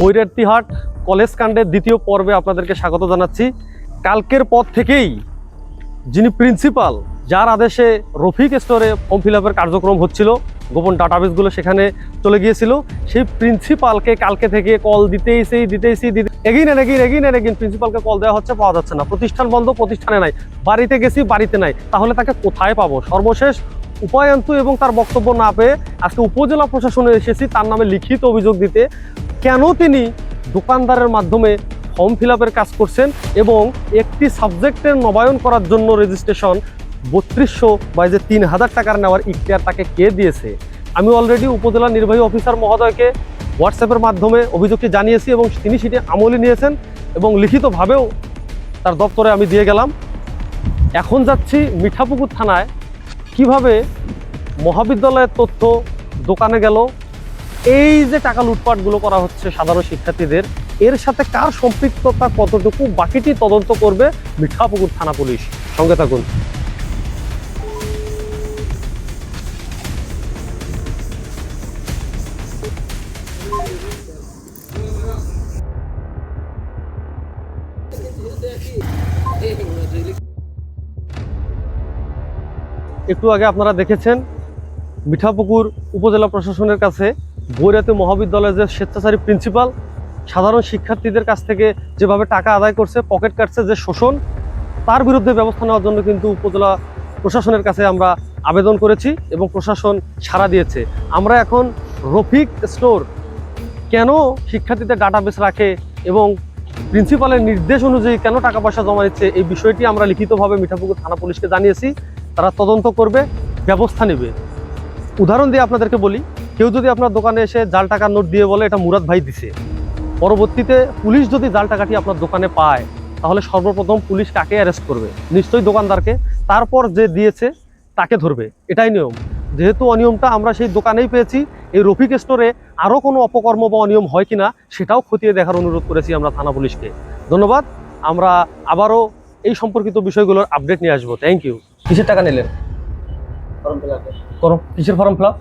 বৈরাট্টিহাট college কাণ্ডের দ্বিতীয় পর্বে আপনাদেরকে স্বাগত জানাচ্ছি। কালকের পর থেকেই যিনি প্রিন্সিপাল, যার আদেশে রফিক স্টোরে ফর্ম ফিল আপের কার্যক্রম হচ্ছিল, গোপন ডাটাবেসগুলো সেখানে চলে গিয়েছিল, সেই প্রিন্সিপালকে কালকে থেকে কল দিতেইছি এগিন প্রিন্সিপালকে কল দেওয়া হচ্ছে, পাওয়া যাচ্ছে না। প্রতিষ্ঠান বন্ধ, প্রতিষ্ঠানে নাই। বাড়িতে গেছি, বাড়িতে নাই। তাহলে তাকে কোথায় পাবো? সর্বশেষ উপায়ন্তু এবং তার বক্তব্য না পেয়ে আজকে উপজেলা প্রশাসনে এসেছি তার নামে লিখিত অভিযোগ দিতে। কেন তিনি দোকানদারের মাধ্যমে ফর্ম ফিল আপের কাজ করছেন এবং একটি সাবজেক্টের নবায়ন করার জন্য রেজিস্ট্রেশন 3200 বা যে 3000 টাকার নেওয়ার ইখতিয়ার তাকে কে দিয়েছে? আমি অলরেডি উপজেলা নির্বাহী অফিসার মহোদয়কে হোয়াটসঅ্যাপের মাধ্যমে অভিযোগটি জানিয়েছি এবং তিনি সেটি আমলে নিয়েছেন এবং লিখিতভাবেও তার দপ্তরে আমি দিয়ে গেলাম। এখন যাচ্ছি মিঠাপুকুর থানায়, কিভাবে মহাবিদ্যালয়ের তথ্য দোকানে গেল, এই যে টাকা লুটপাটগুলো করা হচ্ছে সাধারণ শিক্ষার্থীদের, এর সাথে কার সম্পৃক্ততা কতটুকু, বাকিটি তদন্ত করবে মিঠাপুকুর থানা পুলিশ। সঙ্গে থাকুন। একটু আগে আপনারা দেখেছেন মিঠাপুকুর উপজেলা প্রশাসনের কাছে বৈরাতি মহাবিদ্যালয়ের যে স্বেচ্ছাচারী প্রিন্সিপাল সাধারণ শিক্ষার্থীদের কাছ থেকে যেভাবে টাকা আদায় করছে, পকেট কাটছে, যে শোষণ, তার বিরুদ্ধে ব্যবস্থা নেওয়ার জন্য কিন্তু উপজেলা প্রশাসনের কাছে আমরা আবেদন করেছি এবং প্রশাসন সাড়া দিয়েছে। আমরা এখন রফিক স্টোর কেন শিক্ষার্থীদের ডাটাবেস রাখে এবং প্রিন্সিপালের নির্দেশ অনুযায়ী কেন টাকা পয়সা জমা দিচ্ছে, এই বিষয়টি আমরা লিখিতভাবে মিঠাপুকুর থানা পুলিশকে জানিয়েছি। তারা তদন্ত করবে, ব্যবস্থা নেবে। উদাহরণ দিয়ে আপনাদেরকে বলি, কেউ যদি আপনার দোকানে এসে জাল টাকার নোট দিয়ে বলে এটা মুরাদ ভাই দিছে, পরবর্তীতে পুলিশ যদি জাল টাকাটি আপনার দোকানে পায়, তাহলে সর্বপ্রথম পুলিশ কাকে অ্যারেস্ট করবে? নিশ্চয়ই দোকানদারকে। তারপর যে দিয়েছে তাকে ধরবে, এটাই নিয়ম। যেহেতু অনিয়মটা আমরা সেই দোকানেই পেয়েছি, এই রফিক স্টোরে আরও কোনো অপকর্ম বা অনিয়ম হয় কিনা সেটাও খতিয়ে দেখার অনুরোধ করেছি আমরা থানা পুলিশকে। ধন্যবাদ। আমরা আবারও এই সম্পর্কিত বিষয়গুলোর আপডেট নিয়ে আসবো। Thank you. কিসের টাকা নিলেন? ফর্ম ফিল আপ করো। কিসের ফর্ম ফিল আপ?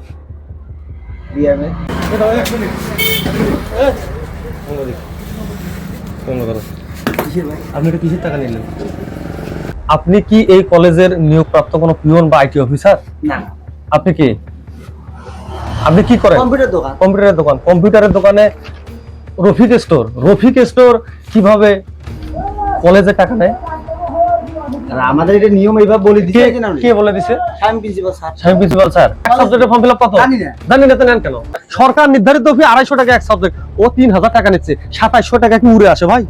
বিএমএ। আপনি এটা কিসের টাকা নিলেন? আপনি কি এই কলেজের নিয়োগপ্রাপ্ত কোনো পিওন বা আইটি অফিসার? না। আপনি কি? আপনি কি করেন? কম্পিউটার দোকান। কম্পিউটারের দোকান। কম্পিউটারের দোকানে রফিক স্টোর। রফিক স্টোর কিভাবে কলেজে টাকা নেয়? আমাদের এটা নিয়ম এইভাবে বলে দিয়েছে না। কে বলে দিয়েছে? Sam principal sir. Sam principal sir. এক সাবজেক্টের ফর্ম ফিল আপ কত? জানি না। জানি না তো নেন কেন? সরকার নির্ধারিত ফি 250 টাকা এক সাবজেক্ট, ও 3000 টাকা নিচ্ছে। 2700 টাকা কি উড়ে আসে ভাই?